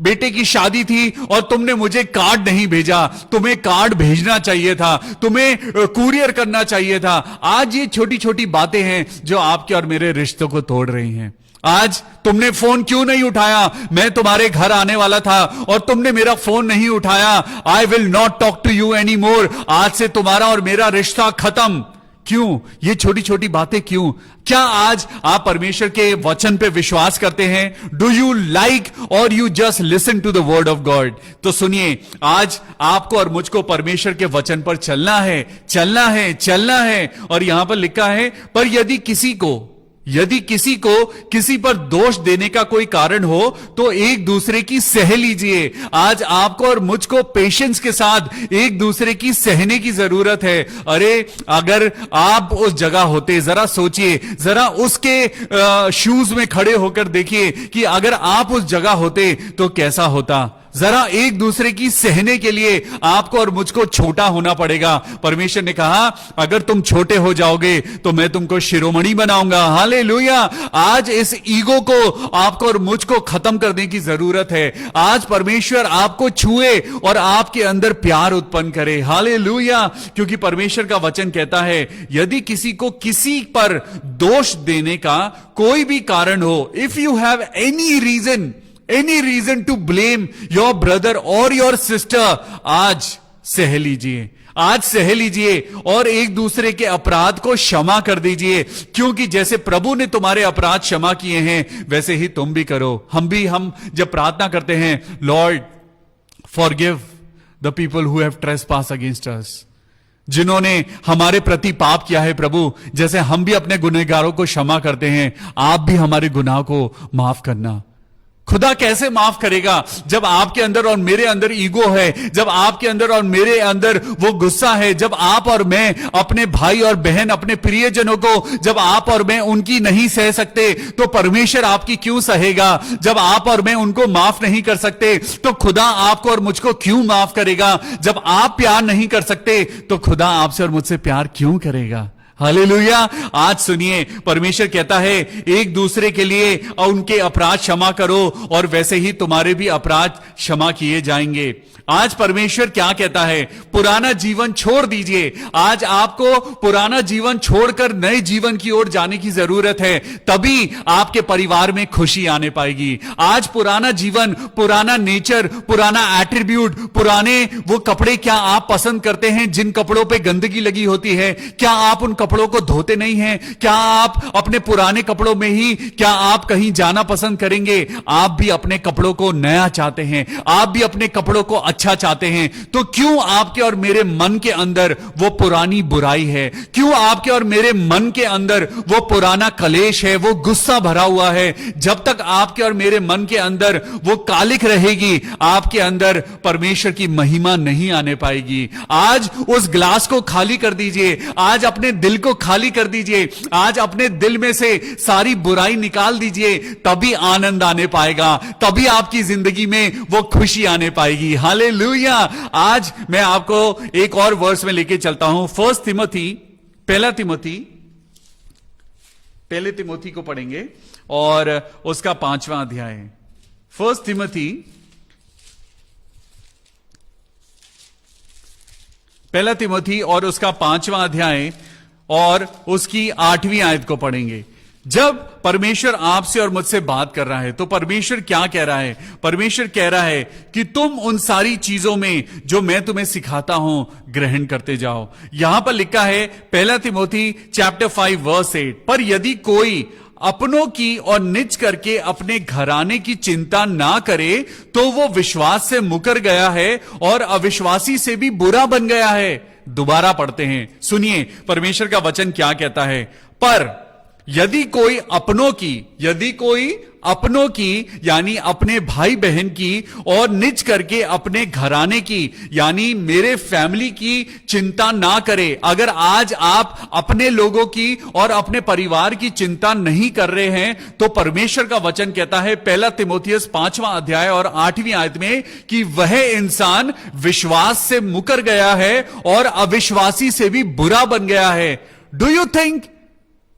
बेटे की शादी थी और तुमने मुझे कार्ड नहीं भेजा। तुम्हें कार्ड भेजना चाहिए था, तुम्हें कुरियर करना चाहिए था। आज ये छोटी छोटी बातें हैं जो आपके और मेरे रिश्तों को तोड़ रही हैं। आज तुमने फोन क्यों नहीं उठाया? मैं तुम्हारे घर आने वाला था और तुमने मेरा फोन नहीं उठाया। I will not talk to you any more. आज से तुम्हारा और मेरा रिश्ता खत्म। क्यों? ये छोटी छोटी बातें क्यों? क्या आज आप परमेश्वर के वचन पे विश्वास करते हैं? डू यू लाइक और you just listen to the word of God? तो सुनिए, आज आपको और मुझको परमेश्वर के वचन पर चलना है, चलना है, चलना है। और यहां पर लिखा है, पर यदि किसी को किसी पर दोष देने का कोई कारण हो तो एक दूसरे की सह लीजिए। आज आपको और मुझको पेशेंस के साथ एक दूसरे की सहने की जरूरत है। अरे अगर आप उस जगह होते, जरा सोचिए, जरा उसके शूज में खड़े होकर देखिए कि अगर आप उस जगह होते तो कैसा होता। जरा एक दूसरे की सहने के लिए आपको और मुझको छोटा होना पड़ेगा। परमेश्वर ने कहा, अगर तुम छोटे हो जाओगे तो मैं तुमको शिरोमणि बनाऊंगा। हालेलुया। आज इस ईगो को आपको और मुझको खत्म करने की जरूरत है। आज परमेश्वर आपको छुए और आपके अंदर प्यार उत्पन्न करे। हालेलुया। क्योंकि परमेश्वर का वचन कहता है, यदि किसी को किसी पर दोष देने का कोई भी कारण हो, if you have any reason to blame your brother और योर सिस्टर, आज सह लीजिए, आज सह लीजिए और एक दूसरे के अपराध को क्षमा कर दीजिए। क्योंकि जैसे प्रभु ने तुम्हारे अपराध क्षमा किए हैं वैसे ही तुम भी करो। हम जब प्रार्थना करते हैं, Lord forgive the people who have trespass against us, जिन्होंने हमारे प्रति पाप किया है प्रभु, जैसे हम भी अपने गुनहगारों को क्षमा करते हैं, आप भी हमारे गुनाह को माफ करना। खुदा कैसे माफ करेगा जब आपके अंदर और मेरे अंदर ईगो है, जब आपके अंदर और मेरे अंदर वो गुस्सा है, जब आप और मैं अपने भाई और बहन, अपने प्रियजनों को जब आप और मैं उनकी नहीं सह सकते तो परमेश्वर आपकी क्यों सहेगा? जब आप और मैं उनको माफ नहीं कर सकते तो खुदा आपको और मुझको क्यों माफ करेगा? जब आप प्यार नहीं कर सकते तो खुदा आपसे और मुझसे प्यार क्यों करेगा? हालेलुया। आज सुनिए, परमेश्वर कहता है, एक दूसरे के लिए उनके अपराध क्षमा करो और वैसे ही तुम्हारे भी अपराध क्षमा किए जाएंगे। आज परमेश्वर क्या कहता है? पुराना जीवन छोड़ दीजिए। आज आपको पुराना जीवन छोड़कर नए जीवन की ओर जाने की जरूरत है, तभी आपके परिवार में खुशी आने पाएगी। आज पुराना जीवन, पुराना नेचर, पुराना एट्रीब्यूट, पुराने वो कपड़े, क्या आप पसंद करते हैं जिन कपड़ों पे गंदगी लगी होती है? क्या आप उन कपड़ों को धोते नहीं हैं? क्या आप अपने पुराने कपड़ों में ही क्या आप कहीं जाना पसंद करेंगे? आप भी अपने कपड़ों को नया चाहते हैं, आप भी अपने कपड़ों को अच्छा चाहते हैं। तो क्यों आपके और मेरे मन के अंदर वो पुरानी बुराई है? क्यों आपके और मेरे मन के अंदर वो पुराना कलेश है, वो गुस्सा भरा हुआ है? जब तक आपके और मेरे मन के अंदर वो कालिक रहेगी, आपके अंदर परमेश्वर की महिमा नहीं आने पाएगी। आज उस ग्लास को खाली कर दीजिए, आज अपने दिल को खाली कर दीजिए, आज अपने दिल में से सारी बुराई निकाल दीजिए, तभी आनंद आने पाएगा, तभी आपकी जिंदगी में वो खुशी आने पाएगी। हालेलुया। आज मैं आपको एक और वर्स में लेके चलता हूं। पहले तिमोथी को पढ़ेंगे और उसका 5वां अध्याय। फर्स्ट तिमोथी, पहला तिमोथी और उसका 5वां अध्याय और उसकी 8वीं आयत को पढ़ेंगे। जब परमेश्वर आपसे और मुझसे बात कर रहा है तो परमेश्वर क्या कह रहा है? परमेश्वर कह रहा है कि तुम उन सारी चीजों में जो मैं तुम्हें सिखाता हूं ग्रहण करते जाओ। यहां पर लिखा है, पहला तिमोथी चैप्टर 5 वर्स 8, पर यदि कोई अपनों की और निज करके अपने घराने की चिंता ना करे तो वो विश्वास से मुकर गया है और अविश्वासी से भी बुरा बन गया है। दोबारा पढ़ते हैं, सुनिए परमेश्वर का वचन क्या कहता है। पर यदि कोई अपनों की यानी अपने भाई बहन की और निज करके अपने घराने की यानी मेरे फैमिली की चिंता ना करे। अगर आज आप अपने लोगों की और अपने परिवार की चिंता नहीं कर रहे हैं तो परमेश्वर का वचन कहता है 1 तिमोथियस 5वां अध्याय और 8वीं आयत में कि वह इंसान विश्वास से मुकर गया है और अविश्वासी से भी बुरा बन गया है। Do you think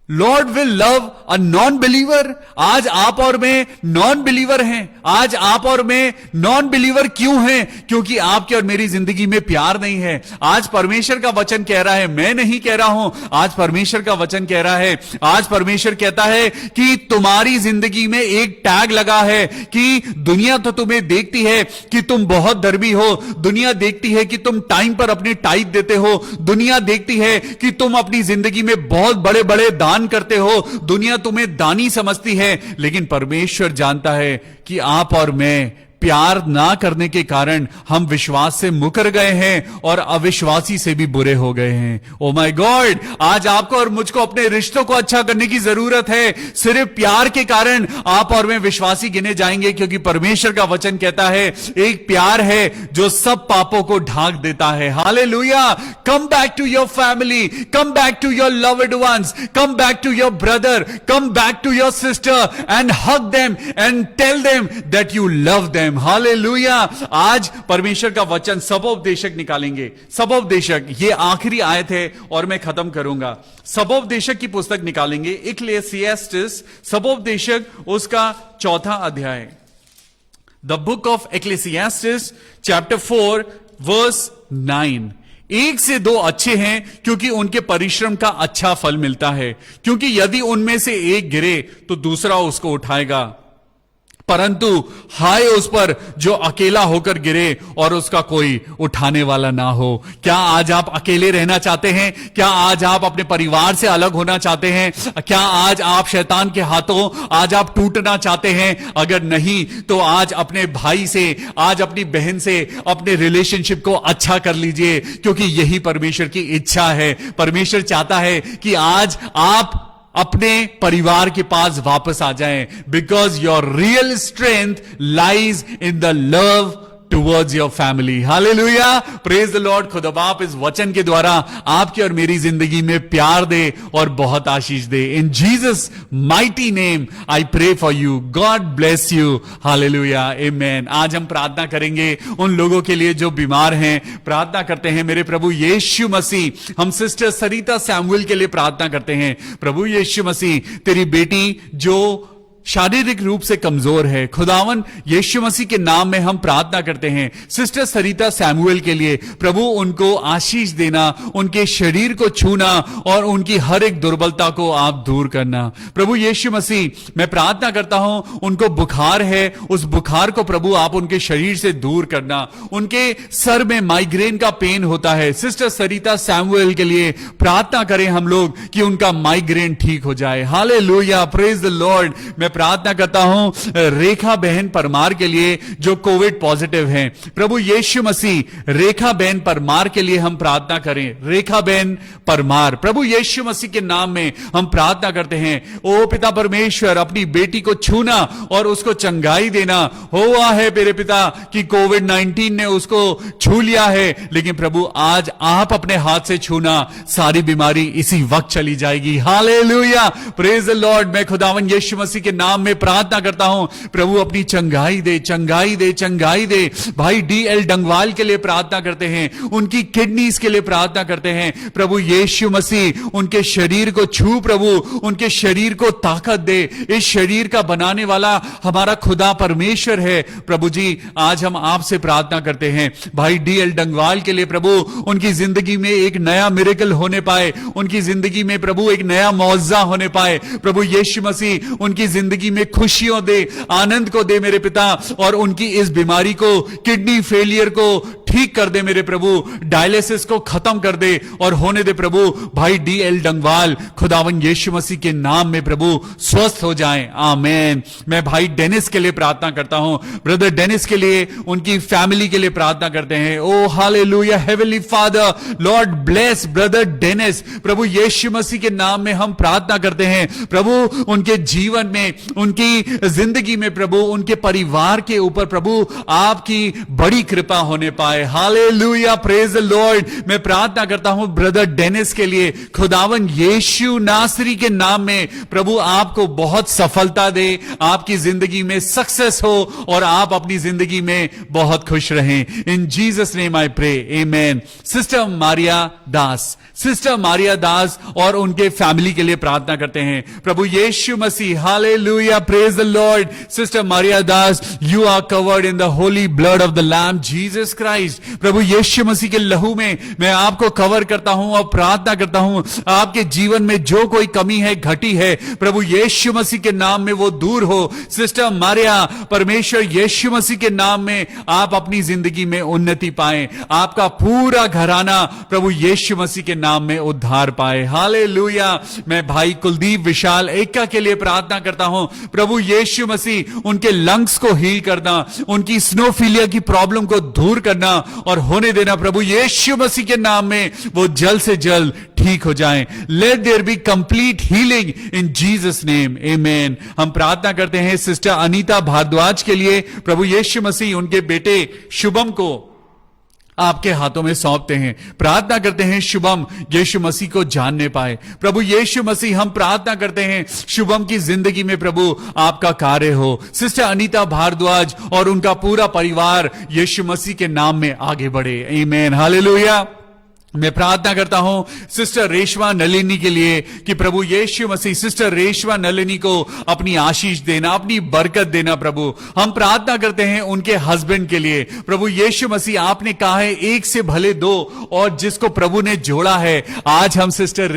Lord will love a non believer? आज आप और मैं नॉन बिलीवर हैं। आज आप और मैं नॉन बिलीवर क्यों हैं? क्योंकि आपके और मेरी जिंदगी में प्यार नहीं है। आज परमेश्वर का वचन कह रहा है, मैं नहीं कह रहा हूं, आज परमेश्वर का वचन कह रहा है। आज परमेश्वर कहता है कि तुम्हारी जिंदगी में एक टैग लगा है कि दुनिया तो तुम्हें देखती है कि तुम बहुत धर्मी हो, दुनिया देखती है कि तुम टाइम पर अपनी टाइप देते हो, दुनिया देखती है कि तुम अपनी जिंदगी में बहुत बड़े बड़े दान करते हो, दुनिया तुम्हें दानी समझती है, लेकिन परमेश्वर जानता है कि आप और मैं प्यार ना करने के कारण हम विश्वास से मुकर गए हैं और अविश्वासी से भी बुरे हो गए हैं। ओ माय गॉड, आज आपको और मुझको अपने रिश्तों को अच्छा करने की जरूरत है। सिर्फ प्यार के कारण आप और मैं विश्वासी गिने जाएंगे, क्योंकि परमेश्वर का वचन कहता है एक प्यार है जो सब पापों को ढांक देता है। Hallelujah. Come back to your family, come back to your loved ones, come back to your brother, come back to your sister and hug them and tell them that you love them. Hallelujah. आज परमेश्वर का वचन सबोपदेशक निकालेंगे। सबोपदेशक, ये आखिरी आयत है और मैं खत्म करूंगा। सबोपदेशक की पुस्तक निकालेंगे, इक्लेसियास्टिस, सबोपदेशक उसका 4था अध्याय। The book of Ecclesiastes chapter 4 verse 9। 1 से 2 अच्छे हैं क्योंकि उनके परिश्रम का अच्छा फल मिलता है, क्योंकि यदि उनमें से एक गिरे तो दूसरा उसको उठाएगा, परंतु हाय उस पर जो अकेला होकर गिरे और उसका कोई उठाने वाला ना हो। क्या आज आप अकेले रहना चाहते हैं? क्या आज आप अपने परिवार से अलग होना चाहते हैं? क्या आज आप शैतान के हाथों आज आप टूटना चाहते हैं? अगर नहीं तो आज अपने भाई से, आज अपनी बहन से अपने रिलेशनशिप को अच्छा कर लीजिए, क्योंकि यही परमेश्वर की इच्छा है। परमेश्वर चाहता है कि आज आप अपने परिवार के पास वापस आ जाएं, because your real strength lies in the love towards your family. Hallelujah, praise the Lord. खुदा बाप इस वचन के द्वारा आपकी और मेरी जिंदगी में प्यार दे और बहुत आशीष दे। In Jesus mighty name I pray for you. God bless you. Hallelujah, amen. आज हम प्रार्थना करेंगे उन लोगों के लिए जो बीमार हैं। प्रार्थना करते हैं मेरे प्रभु यीशु मसीह। हम सिस्टर सरिता सैमुअल के लिए प्रार्थना करते हैं। प्रभु यीशु मसीह, तेरी बेटी जो शारीरिक रूप से कमजोर है, खुदावन यीशु मसीह के नाम में हम प्रार्थना करते हैं सिस्टर सरिता सैमुअल के लिए। प्रभु उनको आशीष देना, उनके शरीर को छूना और उनकी हर एक दुर्बलता को आप दूर करना। प्रभु यीशु मसीह, मैं प्रार्थना करता हूं उनको बुखार है, उस बुखार को प्रभु आप उनके शरीर से दूर करना। उनके सर में माइग्रेन का पेन होता है, सिस्टर सरिता सैमुअल के लिए प्रार्थना करें हम लोग कि उनका माइग्रेन ठीक हो जाए। Hallelujah, praise the Lord. मैं प्रार्थना करता हूं रेखा बहन परमार के लिए जो कोविड पॉजिटिव हैं। प्रभु यीशु मसीह, रेखा बहन परमार के लिए हम प्रार्थना करें। रेखा बहन परमार, प्रभु यीशु मसीह के नाम में हम प्रार्थना करते हैं। ओ पिता परमेश्वर, अपनी बेटी को छूना और उसको चंगाई देना। हुआ है मेरे पिता कि कोविड-19 ने उसको छू लिया है, लेकिन प्रभु आज आप अपने हाथ से छूना, सारी बीमारी इसी वक्त चली जाएगी। Hallelujah, praise the Lord. मैं खुदावन यीशु मसीह के नाम में प्रार्थना करता हूं, प्रभु अपनी चंगाई दे, चंगाई दे, चंगाई दे। भाई DL डंगवाल के लिए प्रार्थना करते हैं, उनकी किडनीज के लिए प्रार्थना करते हैं। प्रभु यीशु मसीह उनके शरीर को छू, प्रभु उनके शरीर को ताकत दे। इस शरीर का बनाने वाला हमारा खुदा परमेश्वर है। प्रभु जी, आज हम आपसे प्रार्थना करते हैं भाई DL डंगवाल के लिए, प्रभु उनकी जिंदगी में एक नया मिरेकल होने पाए, उनकी जिंदगी में प्रभु एक नया मौजा होने पाए। प्रभु यीशु मसीह उनकी जिंदगी में खुशियों दे, आनंद को दे मेरे पिता, और उनकी इस बीमारी को, किडनी फेलियर को ठीक कर दे मेरे प्रभु, डायलिसिस को खत्म कर दे और होने दे प्रभु भाई DL डंगवाल, खुदावन यीशु मसीह के नाम में प्रभु स्वस्थ हो जाएं, आमेन। मैं भाई डेनिस के लिए प्रार्थना करता हूं, ब्रदर डेनिस के लिए, उनकी फैमिली के लिए प्रार्थना करते हैं। Oh hallelujah, heavenly father, Lord bless brother Dennis, प्रभु यीशु मसीह के नाम में हम प्रार्थना करते हैं प्रभु, उनके जीवन में, उनकी जिंदगी में प्रभु, उनके परिवार के ऊपर प्रभु आपकी बड़ी कृपा होने पाए। Hallelujah, praise the Lord. मैं प्रार्थना करता हूं ब्रदर डेनिस के लिए, खुदावन यीशु नासरी के नाम में प्रभु आपको बहुत सफलता दे, आपकी जिंदगी में सक्सेस हो और आप अपनी जिंदगी में बहुत खुश रहें। In Jesus name I pray, amen. Sister Maria Das, sister Maria Das और उनके फैमिली के लिए प्रार्थना करते हैं प्रभु यीशु मसीह, hallelujah, praise the Lord. Sister Maria Das, you are covered in the holy blood of the lamb Jesus Christ. प्रभु यीशु मसीह के लहू में मैं आपको कवर करता हूं और प्रार्थना करता हूं, आपके जीवन में जो कोई कमी है, घटी है, प्रभु यीशु मसीह के नाम में वो दूर हो। सिस्टर मारिया, परमेश्वर यीशु मसीह के नाम में आप अपनी जिंदगी में उन्नति पाएं, आपका पूरा घराना प्रभु यीशु मसीह के नाम में उद्धार पाए। हालेलुया। मैं भाई कुलदीप विशाल एका के लिए प्रार्थना करता हूं, प्रभु यीशु मसीह उनके लंग्स को हील करना, उनकी स्नोफीलिया की प्रॉब्लम को दूर करना और होने देना प्रभु यीशु मसीह के नाम में, वो जल्द से जल्द ठीक हो जाएं। Let there be complete healing in Jesus name, amen. हम प्रार्थना करते हैं सिस्टर अनीता भारद्वाज के लिए, प्रभु यीशु मसीह उनके बेटे शुभम को आपके हाथों में सौंपते हैं। प्रार्थना करते हैं शुभम यीशु मसीह को जानने पाए। प्रभु यीशु मसीह, हम प्रार्थना करते हैं शुभम की जिंदगी में प्रभु आपका कार्य हो। सिस्टर अनीता भारद्वाज और उनका पूरा परिवार यीशु मसीह के नाम में आगे बढ़े, आमीन, हालेलुया। मैं प्रार्थना करता हूं सिस्टर रेशमा नलिनी के लिए कि प्रभु यीशु मसीह सिस्टर रेशमा नलिनी को अपनी आशीष देना, अपनी बरकत देना। प्रभु हम प्रार्थना करते हैं उनके हस्बैंड के लिए, प्रभु यीशु मसीह आपने कहा है एक से भले दो, और जिसको प्रभु ने जोड़ा है, आज हम सिस्टर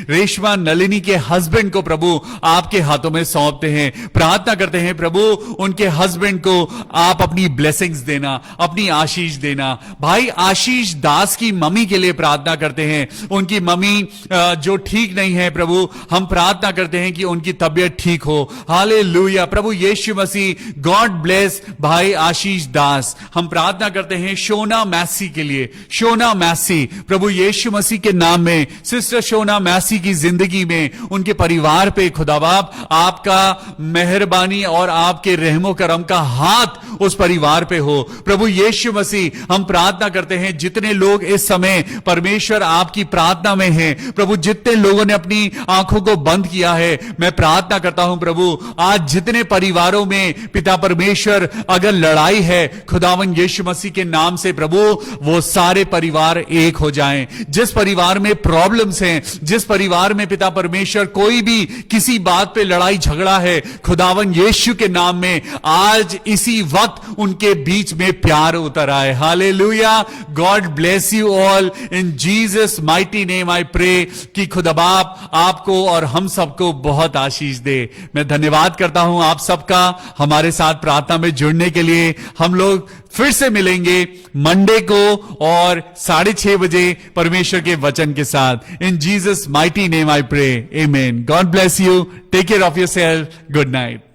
रेशमा नलिनी के हस्बैंड को प्रभु आपके हाथों में सौंपते हैं। प्रार्थना करते हैं प्रभु उनके हस्बैंड को आप अपनी ब्लेसिंग्स देना, अपनी आशीष देना। भाई आशीष दास की मम्मी के लिए प्रार्थना करते हैं, उनकी मम्मी जो ठीक नहीं है प्रभु, हम प्रार्थना करते हैं कि उनकी तबीयत ठीक हो। हालेलुया, प्रभु यीशु मसीह, गॉड ब्लेस भाई आशीष दास। हम प्रार्थना करते हैं शोना मैसी के लिए, शोना मैसी, प्रभु यीशु मसीह के नाम में सिस्टर शोना मैसी की जिंदगी में, उनके परिवार पे खुदा बाप आपका मेहरबानी और आपके रहमो करम का हाथ उस परिवार पे हो। प्रभु यीशु मसीह, हम प्रार्थना करते हैं जितने लोग इस समय परमेश्वर आपकी प्रार्थना में हैं, प्रभु जितने लोगों ने अपनी आंखों को बंद किया है, मैं प्रार्थना करता हूं प्रभु आज जितने परिवारों में पिता परमेश्वर अगर लड़ाई है, खुदावन यीशु मसीह के नाम से प्रभु वो सारे परिवार एक हो जाएं। जिस परिवार में प्रॉब्लम्स हैं, जिस परिवार में पिता परमेश्वर कोई भी किसी बात पे लड़ाई झगड़ा है, खुदावन यीशु के नाम में आज इसी वक्त उनके बीच में प्यार उतर आए। Hallelujah, God bless you all in Jesus mighty name I pray कि खुदा बाप आपको और हम सबको बहुत आशीष दे। मैं धन्यवाद करता हूं आप सबका हमारे साथ प्रार्थना में जुड़ने के लिए। हम लोग फिर से मिलेंगे मंडे को और 6:30 बजे परमेश्वर के वचन के साथ। In Jesus mighty name I pray, amen. God bless you, take care of yourself, good night.